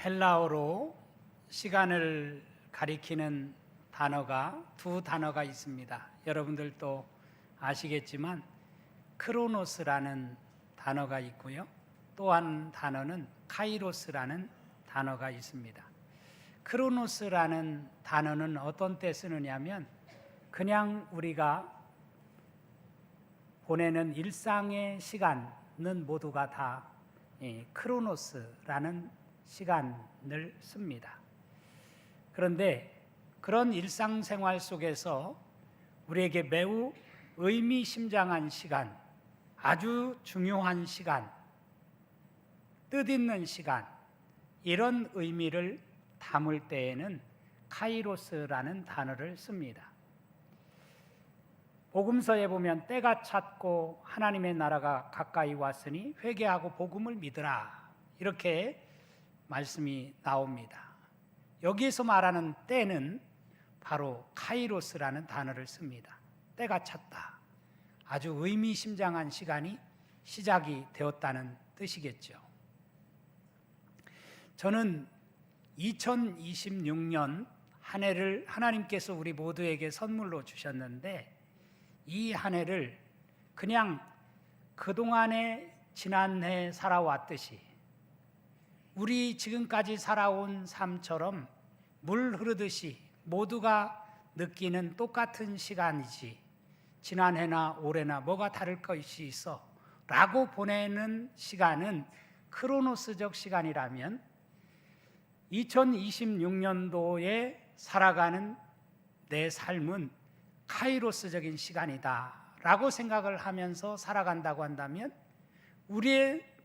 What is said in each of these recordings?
헬라어로 시간을 가리키는 단어가 두 단어가 있습니다. 여러분들도 아시겠지만 크로노스라는 단어가 있고요. 또 한 단어는 카이로스라는 단어가 있습니다. 크로노스라는 단어는 어떤 때 쓰느냐면 그냥 우리가 보내는 일상의 시간은 모두가 다 크로노스라는 시간을 씁니다. 그런데 그런 일상생활 속에서 우리에게 매우 의미심장한 시간, 아주 중요한 시간, 뜻있는 시간, 이런 의미를 담을 때에는 카이로스라는 단어를 씁니다. 복음서에 보면 때가 찼고 하나님의 나라가 가까이 왔으니 회개하고 복음을 믿으라, 이렇게 말씀이 나옵니다. 여기에서 말하는 때는 바로 카이로스라는 단어를 씁니다. 때가 찼다, 아주 의미심장한 시간이 시작이 되었다는 뜻이겠죠. 저는 2026년 한 해를 하나님께서 우리 모두에게 선물로 주셨는데, 이 한 해를 그냥 그동안에 지난해 살아왔듯이 우리 지금까지 살아온 삶처럼 물 흐르듯이 모두가 느끼는 똑같은 시간이지 지난해나 올해나 뭐가 다를 것이 있어 라고 보내는 시간은 크로노스적 시간이라면 2026년도에 살아가는 내 삶은 카이로스적인 시간이다 라고 생각을 하면서 살아간다고 한다면 우리의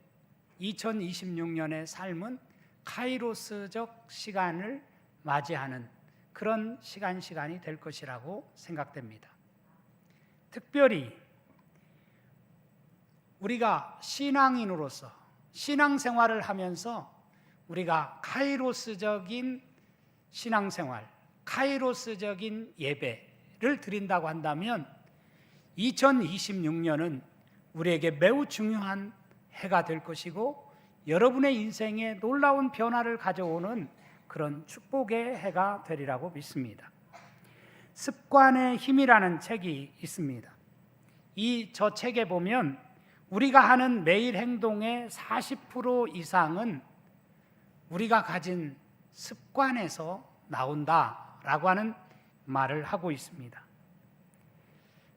2026년의 삶은 카이로스적 시간을 맞이하는 그런 시간이 될 것이라고 생각됩니다. 특별히 우리가 신앙인으로서 신앙생활을 하면서 우리가 카이로스적인 신앙생활, 카이로스적인 예배를 드린다고 한다면 2026년은 우리에게 매우 중요한 해가 될 것이고 여러분의 인생에 놀라운 변화를 가져오는 그런 축복의 해가 되리라고 믿습니다. 습관의 힘이라는 책이 있습니다. 저 책에 보면 우리가 하는 매일 행동의 40% 이상은 우리가 가진 습관에서 나온다라고 하는 말을 하고 있습니다.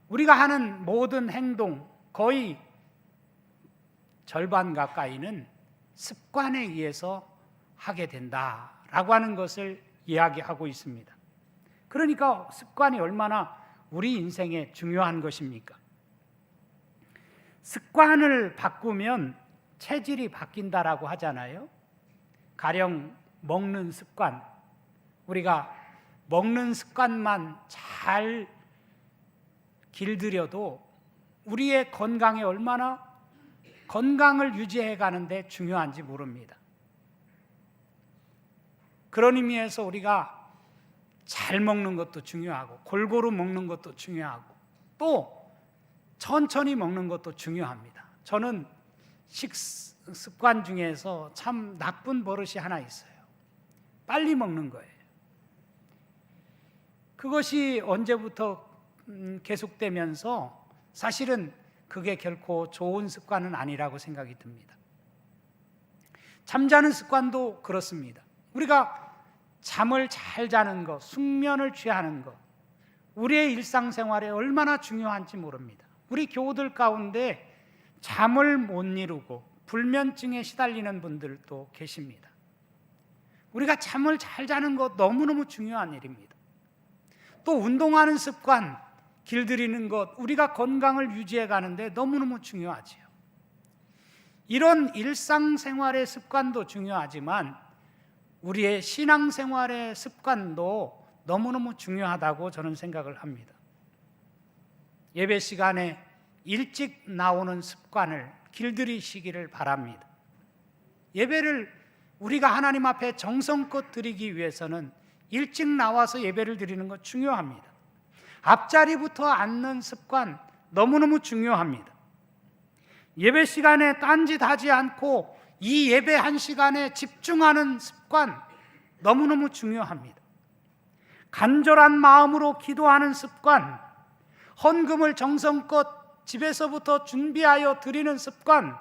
우리가 하는 모든 행동 거의 절반 가까이는 습관에 의해서 하게 된다라고 하는 것을 이야기하고 있습니다. 그러니까 습관이 얼마나 우리 인생에 중요한 것입니까? 습관을 바꾸면 체질이 바뀐다라고 하잖아요. 가령 먹는 습관, 우리가 먹는 습관만 잘 길들여도 우리의 건강에 얼마나 건강을 유지해 가는데 중요한지 모릅니다. 그런 의미에서 우리가 잘 먹는 것도 중요하고 골고루 먹는 것도 중요하고 또 천천히 먹는 것도 중요합니다. 저는 식습관 중에서 참 나쁜 버릇이 하나 있어요. 빨리 먹는 거예요. 그것이 언제부터 계속되면서 사실은 그게 결코 좋은 습관은 아니라고 생각이 듭니다. 잠자는 습관도 그렇습니다. 우리가 잠을 잘 자는 것, 숙면을 취하는 것, 우리의 일상생활에 얼마나 중요한지 모릅니다. 우리 교우들 가운데 잠을 못 이루고 불면증에 시달리는 분들도 계십니다. 우리가 잠을 잘 자는 것 너무너무 중요한 일입니다. 또 운동하는 습관 길들이는 것, 우리가 건강을 유지해 가는데 너무너무 중요하지요. 이런 일상생활의 습관도 중요하지만 우리의 신앙생활의 습관도 너무너무 중요하다고 저는 생각을 합니다. 예배 시간에 일찍 나오는 습관을 길들이시기를 바랍니다. 예배를 우리가 하나님 앞에 정성껏 드리기 위해서는 일찍 나와서 예배를 드리는 것 중요합니다. 앞자리부터 앉는 습관 너무너무 중요합니다. 예배 시간에 딴짓하지 않고 이 예배 한 시간에 집중하는 습관 너무너무 중요합니다. 간절한 마음으로 기도하는 습관, 헌금을 정성껏 집에서부터 준비하여 드리는 습관,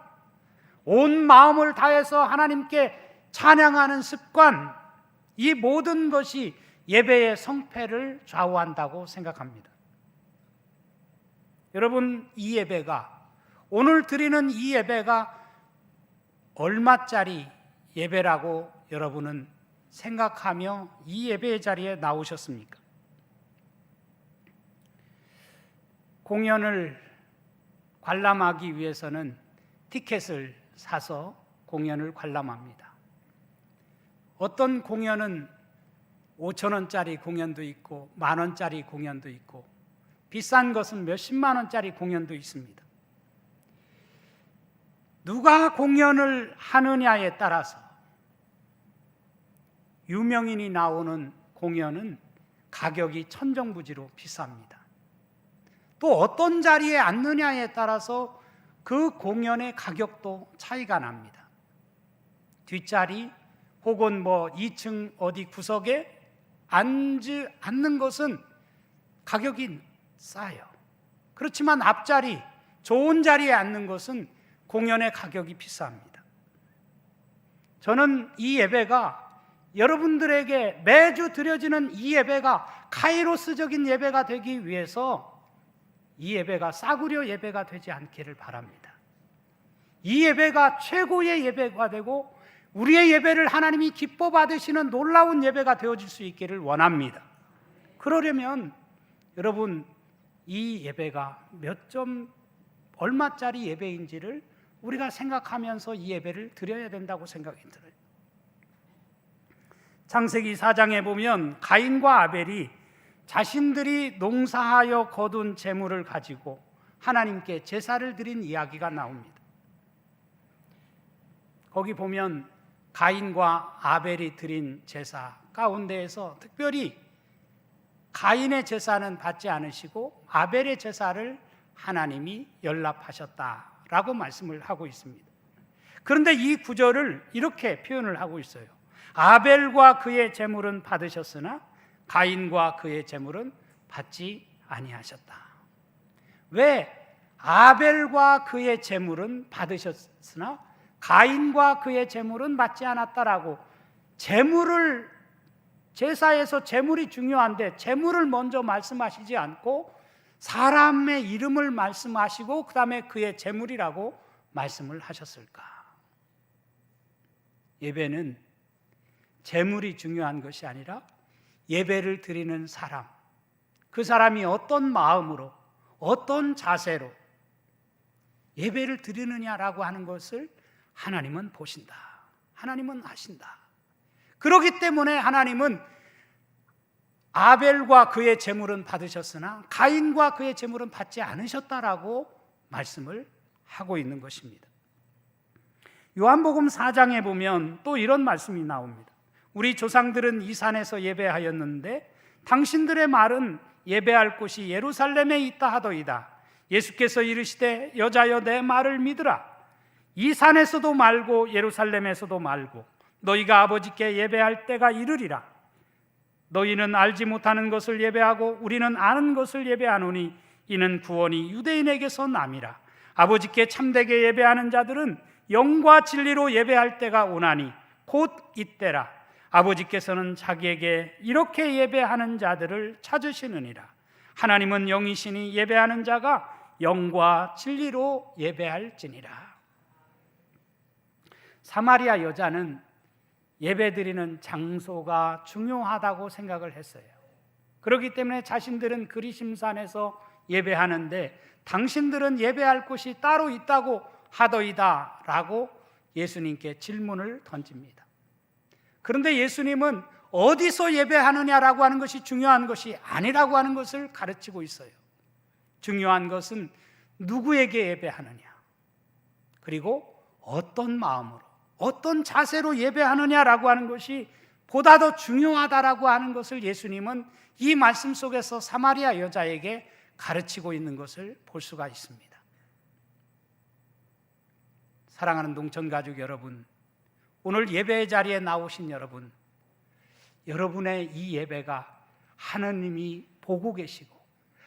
온 마음을 다해서 하나님께 찬양하는 습관, 이 모든 것이 예배의 성패를 좌우한다고 생각합니다. 여러분, 이 예배가, 오늘 드리는 이 예배가 얼마짜리 예배라고 여러분은 생각하며 이 예배의 자리에 나오셨습니까? 공연을 관람하기 위해서는 티켓을 사서 공연을 관람합니다. 어떤 공연은 5,000원짜리 공연도 있고 10,000원짜리 공연도 있고 비싼 것은 몇십만 원짜리 공연도 있습니다. 누가 공연을 하느냐에 따라서 유명인이 나오는 공연은 가격이 천정부지로 비쌉니다. 또 어떤 자리에 앉느냐에 따라서 그 공연의 가격도 차이가 납니다. 뒷자리 혹은 2층 어디 구석에 앉는 것은 가격이 싸요. 그렇지만 앞자리, 좋은 자리에 앉는 것은 공연의 가격이 비쌉니다. 저는 이 예배가 여러분들에게 매주 드려지는 이 예배가 카이로스적인 예배가 되기 위해서 이 예배가 싸구려 예배가 되지 않기를 바랍니다. 이 예배가 최고의 예배가 되고 우리의 예배를 하나님이 기뻐 받으시는 놀라운 예배가 되어질 수 있기를 원합니다. 그러려면 여러분, 이 예배가 몇 점 얼마짜리 예배인지를 우리가 생각하면서 이 예배를 드려야 된다고 생각이 들어요. 창세기 4장에 보면 가인과 아벨이 자신들이 농사하여 거둔 재물을 가지고 하나님께 제사를 드린 이야기가 나옵니다. 거기 보면 가인과 아벨이 드린 제사 가운데에서 특별히 가인의 제사는 받지 않으시고 아벨의 제사를 하나님이 연락하셨다라고 말씀을 하고 있습니다. 그런데 이 구절을 이렇게 표현을 하고 있어요. 아벨과 그의 제물은 받으셨으나 가인과 그의 제물은 받지 아니하셨다. 왜 아벨과 그의 제물은 받으셨으나 가인과 그의 제물은 받지 않았다라고, 제물을, 제사에서 제물이 중요한데 제물을 먼저 말씀하시지 않고 사람의 이름을 말씀하시고 그 다음에 그의 제물이라고 말씀을 하셨을까? 예배는 제물이 중요한 것이 아니라 예배를 드리는 사람, 그 사람이 어떤 마음으로 어떤 자세로 예배를 드리느냐라고 하는 것을 하나님은 보신다. 하나님은 아신다. 그렇기 때문에 하나님은 아벨과 그의 제물은 받으셨으나 가인과 그의 제물은 받지 않으셨다라고 말씀을 하고 있는 것입니다. 요한복음 4장에 보면 또 이런 말씀이 나옵니다. 우리 조상들은 이 산에서 예배하였는데 당신들의 말은 예배할 곳이 예루살렘에 있다 하더이다. 예수께서 이르시되 여자여 내 말을 믿으라. 이 산에서도 말고 예루살렘에서도 말고 너희가 아버지께 예배할 때가 이르리라. 너희는 알지 못하는 것을 예배하고 우리는 아는 것을 예배하노니 이는 구원이 유대인에게서 남이라. 아버지께 참되게 예배하는 자들은 영과 진리로 예배할 때가 오나니 곧 이때라. 아버지께서는 자기에게 이렇게 예배하는 자들을 찾으시느니라. 하나님은 영이시니 예배하는 자가 영과 진리로 예배할지니라. 사마리아 여자는 예배드리는 장소가 중요하다고 생각을 했어요. 그렇기 때문에 자신들은 그리심산에서 예배하는데 당신들은 예배할 곳이 따로 있다고 하더이다 라고 예수님께 질문을 던집니다. 그런데 예수님은 어디서 예배하느냐라고 하는 것이 중요한 것이 아니라고 하는 것을 가르치고 있어요. 중요한 것은 누구에게 예배하느냐, 그리고 어떤 마음으로 어떤 자세로 예배하느냐라고 하는 것이 보다 더 중요하다라고 하는 것을 예수님은 이 말씀 속에서 사마리아 여자에게 가르치고 있는 것을 볼 수가 있습니다. 사랑하는 농촌가족 여러분, 오늘 예배 자리에 나오신 여러분, 여러분의 이 예배가 하나님이 보고 계시고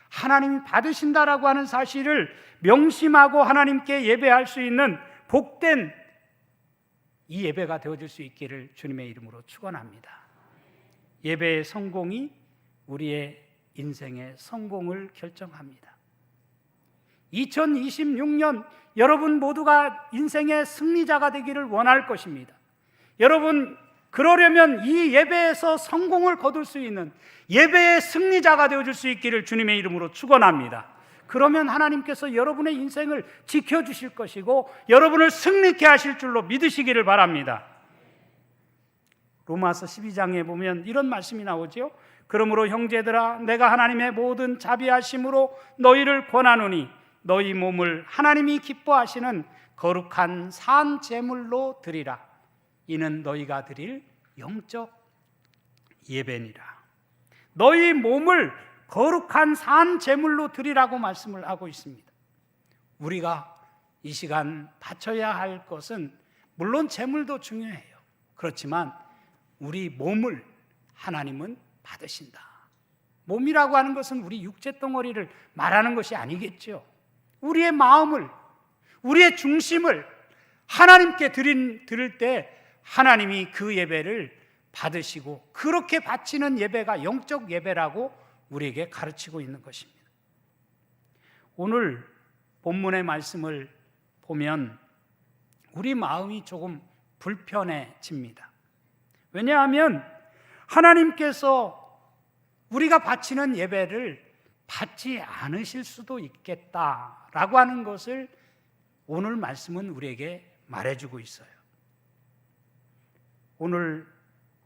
하나님이 받으신다라고 하는 사실을 명심하고 하나님께 예배할 수 있는 복된 이 예배가 되어질 수 있기를 주님의 이름으로 축원합니다. 예배의 성공이 우리의 인생의 성공을 결정합니다. 2026년 여러분 모두가 인생의 승리자가 되기를 원할 것입니다. 여러분, 그러려면 이 예배에서 성공을 거둘 수 있는 예배의 승리자가 되어줄 수 있기를 주님의 이름으로 축원합니다. 그러면 하나님께서 여러분의 인생을 지켜주실 것이고 여러분을 승리케 하실 줄로 믿으시기를 바랍니다. 로마서 12장에 보면 이런 말씀이 나오죠. 그러므로 형제들아, 내가 하나님의 모든 자비하심으로 너희를 권하노니 너희 몸을 하나님이 기뻐하시는 거룩한 산 제물로 드리라. 이는 너희가 드릴 영적 예배니라. 너희 몸을 거룩한 산 제물로 드리라고 말씀을 하고 있습니다. 우리가 이 시간 바쳐야 할 것은 물론 제물도 중요해요. 그렇지만 우리 몸을 하나님은 받으신다. 몸이라고 하는 것은 우리 육체 덩어리를 말하는 것이 아니겠죠. 우리의 마음을, 우리의 중심을 하나님께 드릴 때 하나님이 그 예배를 받으시고 그렇게 바치는 예배가 영적 예배라고 우리에게 가르치고 있는 것입니다. 오늘 본문의 말씀을 보면 우리 마음이 조금 불편해집니다. 왜냐하면 하나님께서 우리가 바치는 예배를 받지 않으실 수도 있겠다라고 하는 것을 오늘 말씀은 우리에게 말해주고 있어요. 오늘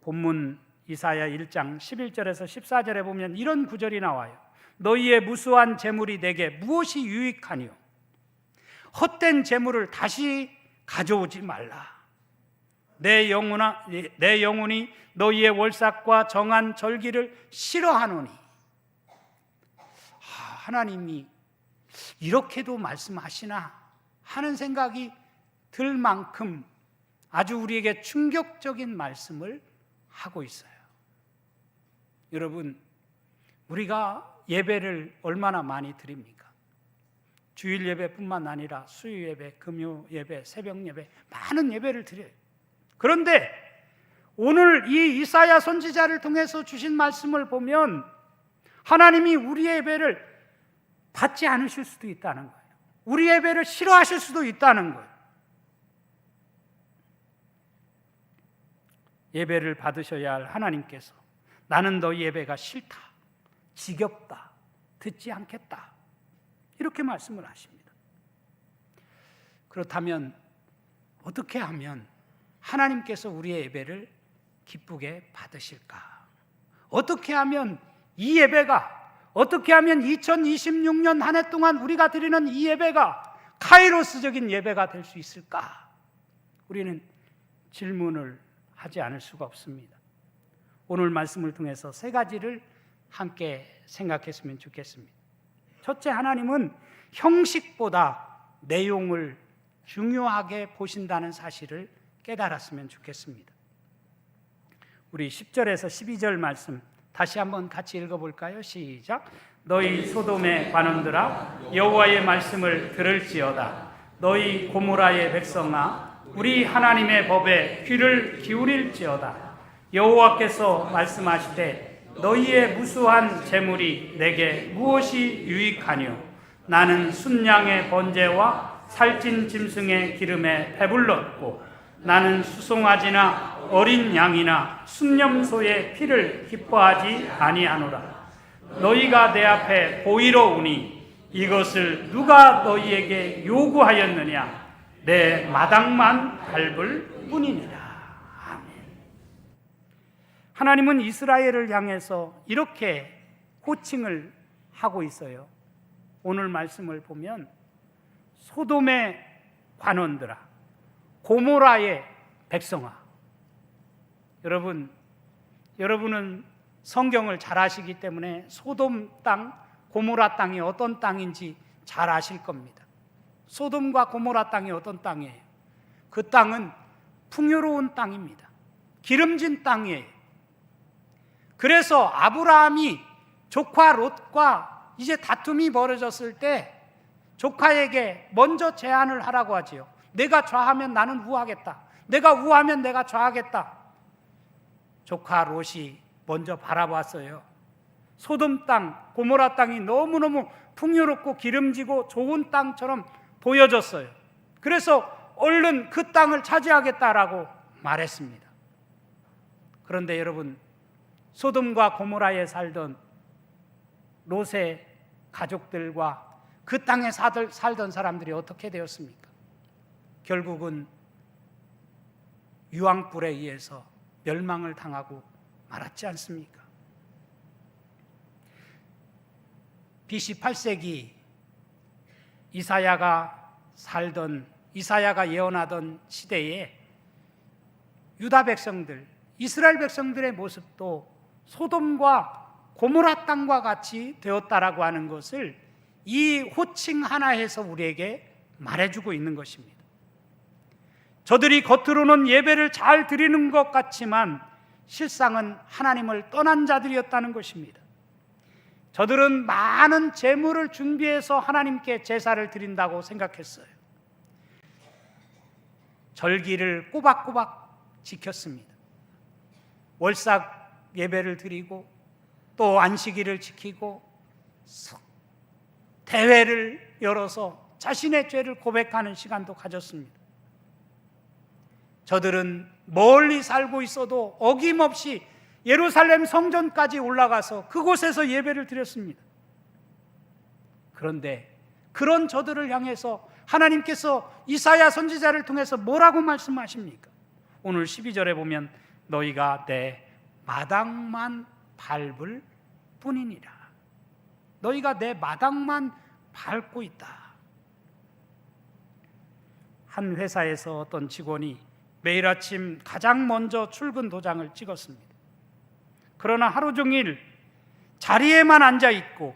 본문 이사야 1장 11절에서 14절에 보면 이런 구절이 나와요. 너희의 무수한 재물이 내게 무엇이 유익하니요? 헛된 재물을 다시 가져오지 말라. 내 영혼이 너희의 월삭과 정한 절기를 싫어하노니. 하나님이 이렇게도 말씀하시나 하는 생각이 들 만큼 아주 우리에게 충격적인 말씀을 하고 있어요. 여러분, 우리가 예배를 얼마나 많이 드립니까? 주일 예배뿐만 아니라 수요 예배, 금요 예배, 새벽 예배, 많은 예배를 드려요. 그런데 오늘 이 이사야 선지자를 통해서 주신 말씀을 보면 하나님이 우리의 예배를 받지 않으실 수도 있다는 거예요. 우리 예배를 싫어하실 수도 있다는 거예요. 예배를 받으셔야 할 하나님께서 나는 너희 예배가 싫다, 지겹다, 듣지 않겠다 이렇게 말씀을 하십니다. 그렇다면 어떻게 하면 하나님께서 우리의 예배를 기쁘게 받으실까? 어떻게 하면 이 예배가, 어떻게 하면 2026년 한 해 동안 우리가 드리는 이 예배가 카이로스적인 예배가 될 수 있을까? 우리는 질문을 하지 않을 수가 없습니다. 오늘 말씀을 통해서 세 가지를 함께 생각했으면 좋겠습니다. 첫째, 하나님은 형식보다 내용을 중요하게 보신다는 사실을 깨달았으면 좋겠습니다. 우리 10절에서 12절 말씀 다시 한번 같이 읽어볼까요? 시작. 너희 소돔의 관원들아, 여호와의 말씀을 들을지어다. 너희 고모라의 백성아, 우리 하나님의 법에 귀를 기울일지어다. 여호와께서 말씀하시되 너희의 무수한 재물이 내게 무엇이 유익하뇨? 나는 순양의 번제와 살찐 짐승의 기름에 배불렀고 나는 수송아지나 어린 양이나 순념소의 피를 기뻐하지 아니하노라. 너희가 내 앞에 보이러 오니 이것을 누가 너희에게 요구하였느냐? 내 마당만 밟을 뿐이니라. 아멘. 하나님은 이스라엘을 향해서 이렇게 호칭을 하고 있어요. 오늘 말씀을 보면 소돔의 관원들아, 고모라의 백성아. 여러분은 성경을 잘 아시기 때문에 소돔 땅, 고모라 땅이 어떤 땅인지 잘 아실 겁니다. 소돔과 고모라 땅이 어떤 땅이에요? 그 땅은 풍요로운 땅입니다. 기름진 땅이에요. 그래서 아브라함이 조카 롯과 이제 다툼이 벌어졌을 때 조카에게 먼저 제안을 하라고 하지요. 내가 좌하면 나는 우하겠다. 내가 우하면 내가 좌하겠다. 조카 롯이 먼저 바라봤어요. 소돔 땅, 고모라 땅이 너무너무 풍요롭고 기름지고 좋은 땅처럼 보여졌어요. 그래서 얼른 그 땅을 차지하겠다라고 말했습니다. 그런데 여러분, 소돔과 고모라에 살던 롯의 가족들과 그 땅에 살던 사람들이 어떻게 되었습니까? 결국은 유황불에 의해서 멸망을 당하고 말았지 않습니까? BC 8세기 이사야가 예언하던 시대에 유다 백성들, 이스라엘 백성들의 모습도 소돔과 고모라 땅과 같이 되었다라고 하는 것을 이 호칭 하나에서 우리에게 말해주고 있는 것입니다. 저들이 겉으로는 예배를 잘 드리는 것 같지만 실상은 하나님을 떠난 자들이었다는 것입니다. 저들은 많은 재물을 준비해서 하나님께 제사를 드린다고 생각했어요. 절기를 꼬박꼬박 지켰습니다. 월삭 예배를 드리고 또 안식일을 지키고 대회를 열어서 자신의 죄를 고백하는 시간도 가졌습니다. 저들은 멀리 살고 있어도 어김없이 예루살렘 성전까지 올라가서 그곳에서 예배를 드렸습니다. 그런데 그런 저들을 향해서 하나님께서 이사야 선지자를 통해서 뭐라고 말씀하십니까? 오늘 12절에 보면 너희가 내 마당만 밟을 뿐이니라. 너희가 내 마당만 밟고 있다. 한 회사에서 어떤 직원이 매일 아침 가장 먼저 출근 도장을 찍었습니다. 그러나 하루 종일 자리에만 앉아 있고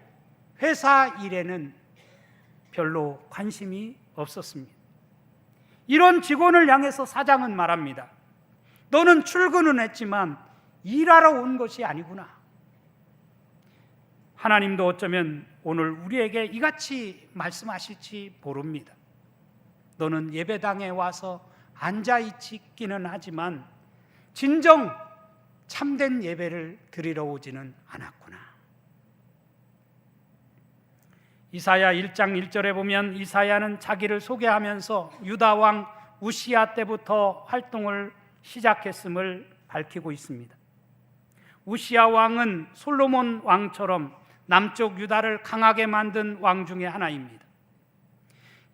회사 일에는 별로 관심이 없었습니다. 이런 직원을 향해서 사장은 말합니다. 너는 출근은 했지만 일하러 온 것이 아니구나. 하나님도 어쩌면 오늘 우리에게 이같이 말씀하실지 모릅니다. 너는 예배당에 와서 앉아있기는 하지만 진정 참된 예배를 드리러 오지는 않았구나. 이사야 1장 1절에 보면 이사야는 자기를 소개하면서 유다 왕 우시야 때부터 활동을 시작했음을 밝히고 있습니다. 우시야 왕은 솔로몬 왕처럼 남쪽 유다를 강하게 만든 왕 중에 하나입니다.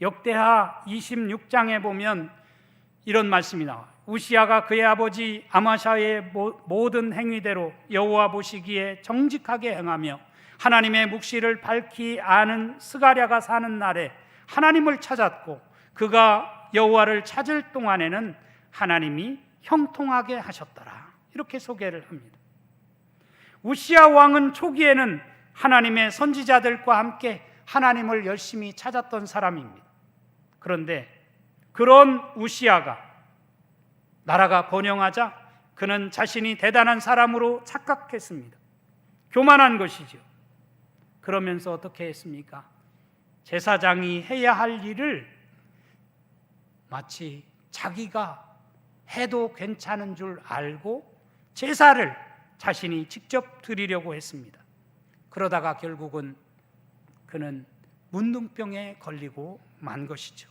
역대하 26장에 보면 이런 말씀이 나와요. 우시야가 그의 아버지 아마샤의 모든 행위대로 여호와 보시기에 정직하게 행하며 하나님의 묵시를 밝히 아는 스가랴가 사는 날에 하나님을 찾았고 그가 여호와를 찾을 동안에는 하나님이 형통하게 하셨더라. 이렇게 소개를 합니다. 우시야 왕은 초기에는 하나님의 선지자들과 함께 하나님을 열심히 찾았던 사람입니다. 그런데 그런 우시야가 나라가 번영하자 그는 자신이 대단한 사람으로 착각했습니다. 교만한 것이죠. 그러면서 어떻게 했습니까? 제사장이 해야 할 일을 마치 자기가 해도 괜찮은 줄 알고 제사를 자신이 직접 드리려고 했습니다. 그러다가 결국은 그는 문둥병에 걸리고 만 것이죠.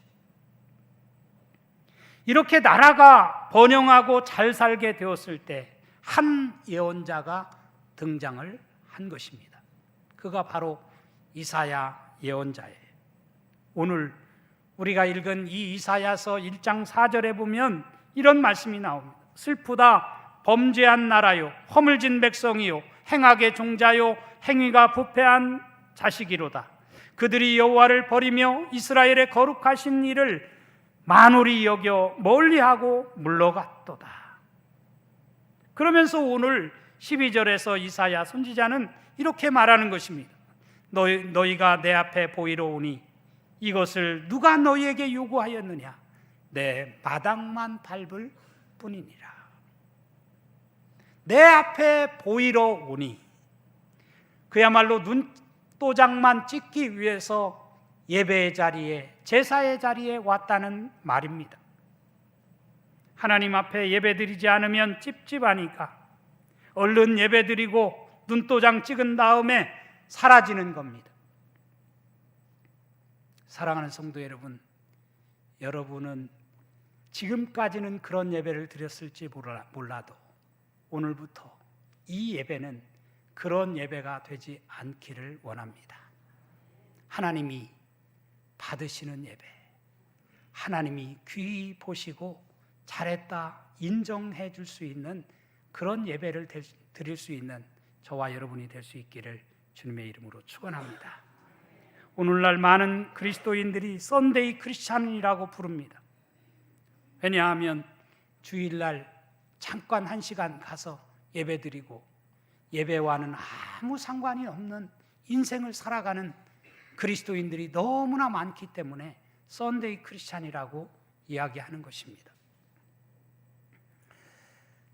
이렇게 나라가 번영하고 잘 살게 되었을 때 한 예언자가 등장을 한 것입니다. 그가 바로 이사야 예언자예요. 오늘 우리가 읽은 이 이사야서 1장 4절에 보면 이런 말씀이 나옵니다. 슬프다 범죄한 나라요 허물진 백성이요 행악의 종자요 행위가 부패한 자식이로다. 그들이 여호와를 버리며 이스라엘의 거룩하신 일을 만홀히 여겨 멀리하고 물러갔도다. 그러면서 오늘 12절에서 이사야 선지자는 이렇게 말하는 것입니다. 너희가 내 앞에 보이러 오니 이것을 누가 너희에게 요구하였느냐? 내 마당만 밟을 뿐이니라. 내 앞에 보이러 오니 그야말로 눈도장만 찍기 위해서 예배의 자리에, 제사의 자리에 왔다는 말입니다. 하나님 앞에 예배드리지 않으면 찝찝하니까 얼른 예배드리고 눈도장 찍은 다음에 사라지는 겁니다. 사랑하는 성도 여러분, 여러분은 지금까지는 그런 예배를 드렸을지 몰라도 오늘부터 이 예배는 그런 예배가 되지 않기를 원합니다. 하나님이 받으시는 예배, 하나님이 귀히 보시고 잘했다 인정해 줄 수 있는 그런 예배를 드릴 수 있는 저와 여러분이 될 수 있기를 주님의 이름으로 축원합니다. 오늘날 많은 그리스도인들이 썬데이 크리스찬이라고 부릅니다. 왜냐하면 주일날 잠깐 1시간 가서 예배드리고 예배와는 아무 상관이 없는 인생을 살아가는 그리스도인들이 너무나 많기 때문에 썬데이 크리스찬이라고 이야기하는 것입니다.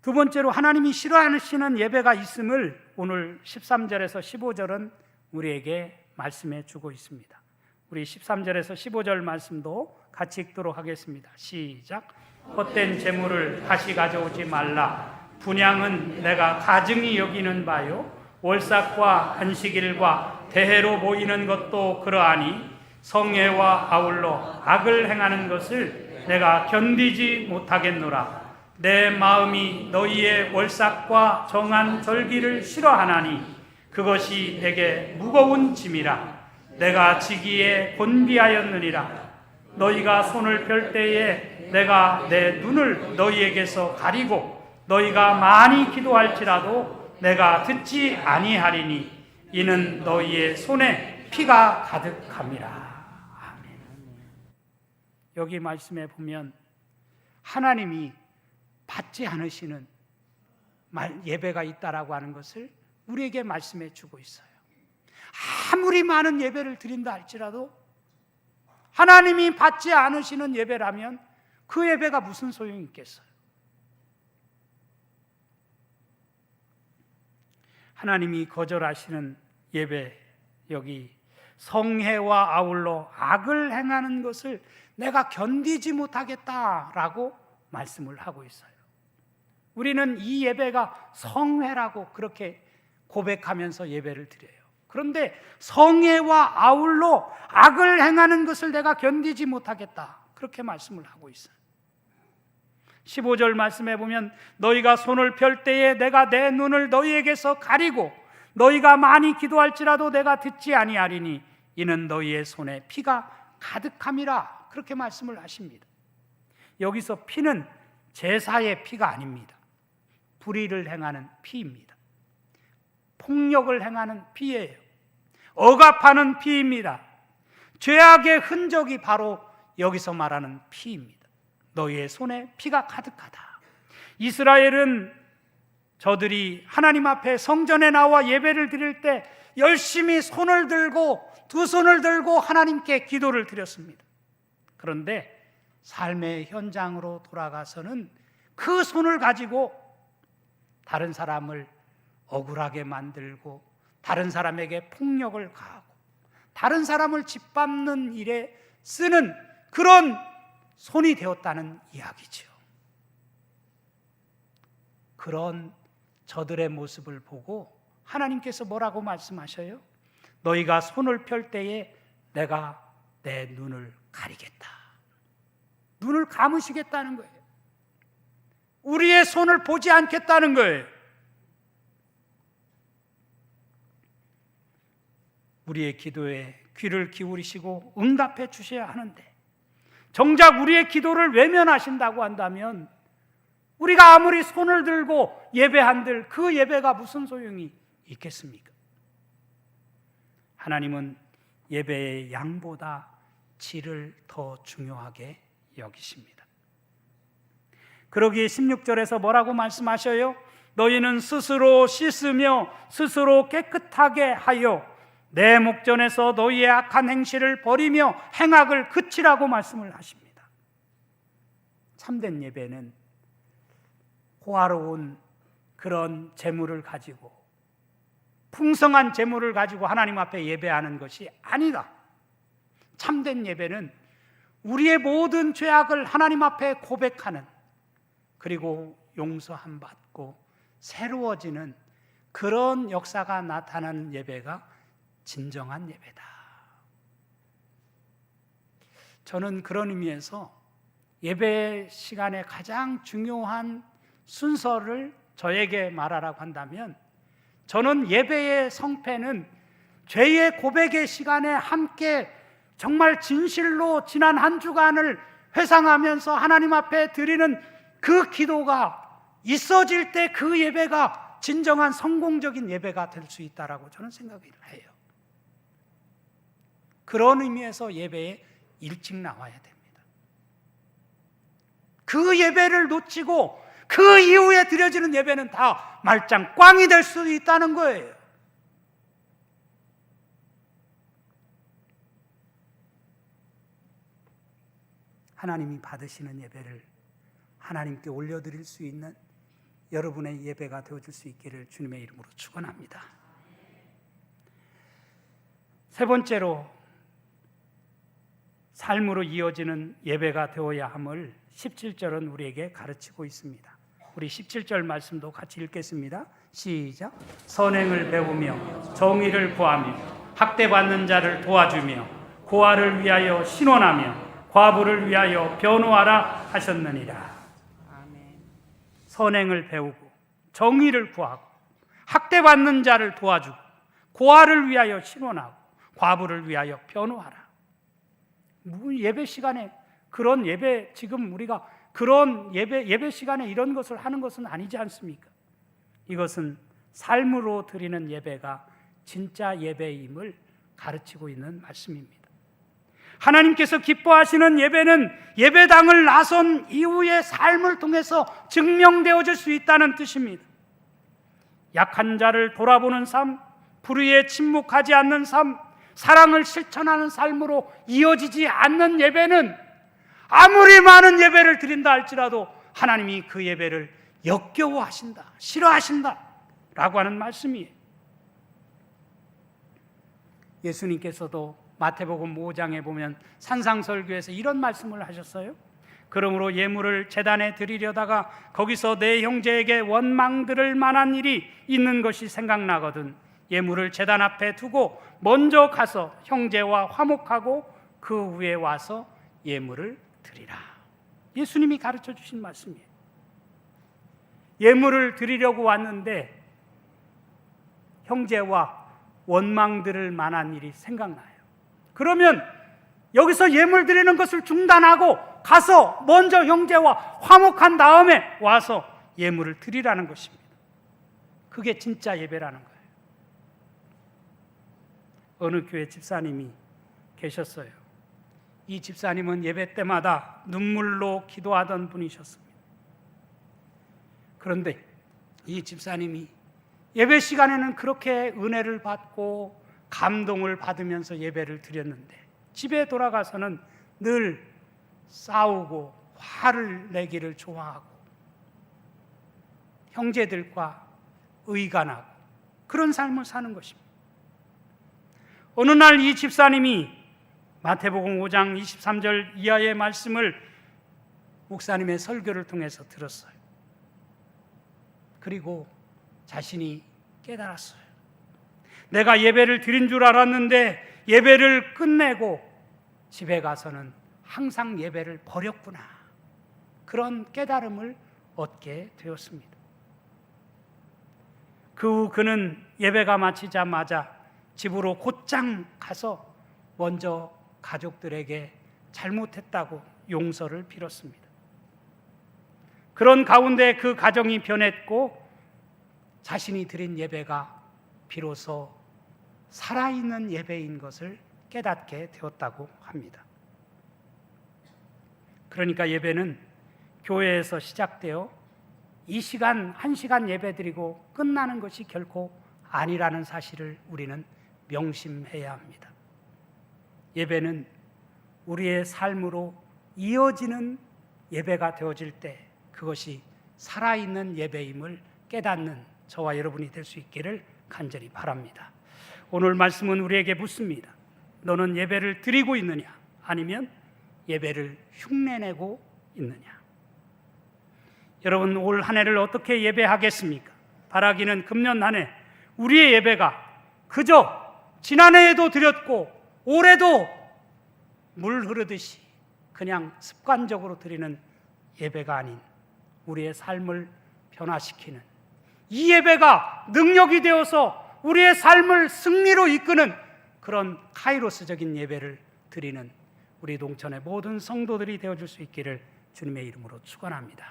두 번째로 하나님이 싫어하시는 예배가 있음을 오늘 13절에서 15절은 우리에게 말씀해 주고 있습니다. 우리 13절에서 15절 말씀도 같이 읽도록 하겠습니다. 시작. 헛된 재물을 다시 가져오지 말라. 분향은 내가 가증히 여기는 바요, 월삭과 안식일과 대회로 모이는 것도 그러하니 성회와 아울러 악을 행하는 것을 내가 견디지 못하겠노라. 내 마음이 너희의 월삭과 정한 절기를 싫어하나니 그것이 내게 무거운 짐이라. 내가 지기에 곤비하였느니라. 너희가 손을 펼 때에 내가 내 눈을 너희에게서 가리고 너희가 많이 기도할지라도 내가 듣지 아니하리니 이는 너희의 손에 피가 가득함이라. 아멘. 여기 말씀에 보면 하나님이 받지 않으시는 예배가 있다라고 하는 것을 우리에게 말씀해 주고 있어요. 아무리 많은 예배를 드린다 할지라도 하나님이 받지 않으시는 예배라면 그 예배가 무슨 소용이 있겠어요? 하나님이 거절하시는 예배, 여기 성회와 아울러 악을 행하는 것을 내가 견디지 못하겠다라고 말씀을 하고 있어요. 우리는 이 예배가 성회라고 그렇게 고백하면서 예배를 드려요. 그런데 성회와 아울러 악을 행하는 것을 내가 견디지 못하겠다, 그렇게 말씀을 하고 있어요. 15절 말씀해 보면 너희가 손을 펼 때에 내가 내 눈을 너희에게서 가리고 너희가 많이 기도할지라도 내가 듣지 아니하리니 이는 너희의 손에 피가 가득함이라, 그렇게 말씀을 하십니다. 여기서 피는 제사의 피가 아닙니다. 불의를 행하는 피입니다. 폭력을 행하는 피예요. 억압하는 피입니다. 죄악의 흔적이 바로 여기서 말하는 피입니다. 너희의 손에 피가 가득하다. 이스라엘은 저들이 하나님 앞에 성전에 나와 예배를 드릴 때 열심히 손을 들고, 두 손을 들고 하나님께 기도를 드렸습니다. 그런데 삶의 현장으로 돌아가서는 그 손을 가지고 다른 사람을 억울하게 만들고 다른 사람에게 폭력을 가하고 다른 사람을 짓밟는 일에 쓰는 그런 손이 되었다는 이야기죠. 그런 저들의 모습을 보고 하나님께서 뭐라고 말씀하셔요? 너희가 손을 펼 때에 내가 내 눈을 가리겠다. 눈을 감으시겠다는 거예요. 우리의 손을 보지 않겠다는 거예요. 우리의 기도에 귀를 기울이시고 응답해 주셔야 하는데 정작 우리의 기도를 외면하신다고 한다면 우리가 아무리 손을 들고 예배한들 그 예배가 무슨 소용이 있겠습니까? 하나님은 예배의 양보다 질을 더 중요하게 여기십니다. 그러기에 16절에서 뭐라고 말씀하셔요? 너희는 스스로 씻으며 스스로 깨끗하게 하여 내 목전에서 너희의 악한 행실을 버리며 행악을 그치라고 말씀을 하십니다. 참된 예배는 호화로운 그런 재물을 가지고, 풍성한 재물을 가지고 하나님 앞에 예배하는 것이 아니다. 참된 예배는 우리의 모든 죄악을 하나님 앞에 고백하는, 그리고 용서함 받고 새로워지는 그런 역사가 나타나는 예배가 진정한 예배다. 저는 그런 의미에서 예배 시간에 가장 중요한 순서를 저에게 말하라고 한다면, 저는 예배의 성패는 죄의 고백의 시간에 함께 정말 진실로 지난 한 주간을 회상하면서 하나님 앞에 드리는 그 기도가 있어질 때 그 예배가 진정한 성공적인 예배가 될 수 있다라고 저는 생각을 해요. 그런 의미에서 예배에 일찍 나와야 됩니다. 그 예배를 놓치고 그 이후에 드려지는 예배는 다 말짱 꽝이 될 수 있다는 거예요. 하나님이 받으시는 예배를 하나님께 올려드릴 수 있는 여러분의 예배가 되어줄 수 있기를 주님의 이름으로 축원합니다. 세 번째로 삶으로 이어지는 예배가 되어야 함을 17절은 우리에게 가르치고 있습니다. 우리 17절 말씀도 같이 읽겠습니다. 시작. 선행을 배우며 정의를 구하며 학대받는 자를 도와주며 고아를 위하여 신원하며 과부를 위하여 변호하라 하셨느니라. 아멘. 선행을 배우고 정의를 구하고 학대받는 자를 도와주고 고아를 위하여 신원하고 과부를 위하여 변호하라. 예배 시간에 그런 예배, 지금 우리가 그런 예배 시간에 이런 것을 하는 것은 아니지 않습니까? 이것은 삶으로 드리는 예배가 진짜 예배임을 가르치고 있는 말씀입니다. 하나님께서 기뻐하시는 예배는 예배당을 나선 이후의 삶을 통해서 증명되어질 수 있다는 뜻입니다. 약한 자를 돌아보는 삶, 불의에 침묵하지 않는 삶, 사랑을 실천하는 삶으로 이어지지 않는 예배는 아무리 많은 예배를 드린다 할지라도 하나님이 그 예배를 역겨워하신다, 싫어하신다 라고 하는 말씀이에요. 예수님께서도 마태복음 5장에 보면 산상설교에서 이런 말씀을 하셨어요. 그러므로 예물을 제단에 드리려다가 거기서 내 형제에게 원망 들을 만한 일이 있는 것이 생각나거든 예물을 제단 앞에 두고 먼저 가서 형제와 화목하고 그 후에 와서 예물을 드리라. 예수님이 가르쳐 주신 말씀이에요. 예물을 드리려고 왔는데 형제와 원망 들을 만한 일이 생각나요. 그러면 여기서 예물 드리는 것을 중단하고 가서 먼저 형제와 화목한 다음에 와서 예물을 드리라는 것입니다. 그게 진짜 예배라는 거예요. 어느 교회 집사님이 계셨어요. 이 집사님은 예배 때마다 눈물로 기도하던 분이셨습니다. 그런데 이 집사님이 예배 시간에는 그렇게 은혜를 받고 감동을 받으면서 예배를 드렸는데 집에 돌아가서는 늘 싸우고 화를 내기를 좋아하고 형제들과 의간하고 그런 삶을 사는 것입니다. 어느 날 이 집사님이 마태복음 5장 23절 이하의 말씀을 목사님의 설교를 통해서 들었어요. 그리고 자신이 깨달았어요. 내가 예배를 드린 줄 알았는데 예배를 끝내고 집에 가서는 항상 예배를 버렸구나. 그런 깨달음을 얻게 되었습니다. 그 후 그는 예배가 마치자마자 집으로 곧장 가서 먼저 가족들에게 잘못했다고 용서를 빌었습니다. 그런 가운데 그 가정이 변했고 자신이 드린 예배가 비로소 살아있는 예배인 것을 깨닫게 되었다고 합니다. 그러니까 예배는 교회에서 시작되어 이 시간, 1시간 예배 드리고 끝나는 것이 결코 아니라는 사실을 우리는 명심해야 합니다. 예배는 우리의 삶으로 이어지는 예배가 되어질 때 그것이 살아있는 예배임을 깨닫는 저와 여러분이 될 수 있기를 간절히 바랍니다. 오늘 말씀은 우리에게 묻습니다. 너는 예배를 드리고 있느냐? 아니면 예배를 흉내내고 있느냐? 여러분, 올 한 해를 어떻게 예배하겠습니까? 바라기는 금년 한 해 우리의 예배가 그저 지난해에도 드렸고 올해도 물 흐르듯이 그냥 습관적으로 드리는 예배가 아닌 우리의 삶을 변화시키는, 이 예배가 능력이 되어서 우리의 삶을 승리로 이끄는 그런 카이로스적인 예배를 드리는 우리 동천의 모든 성도들이 되어줄 수 있기를 주님의 이름으로 축원합니다.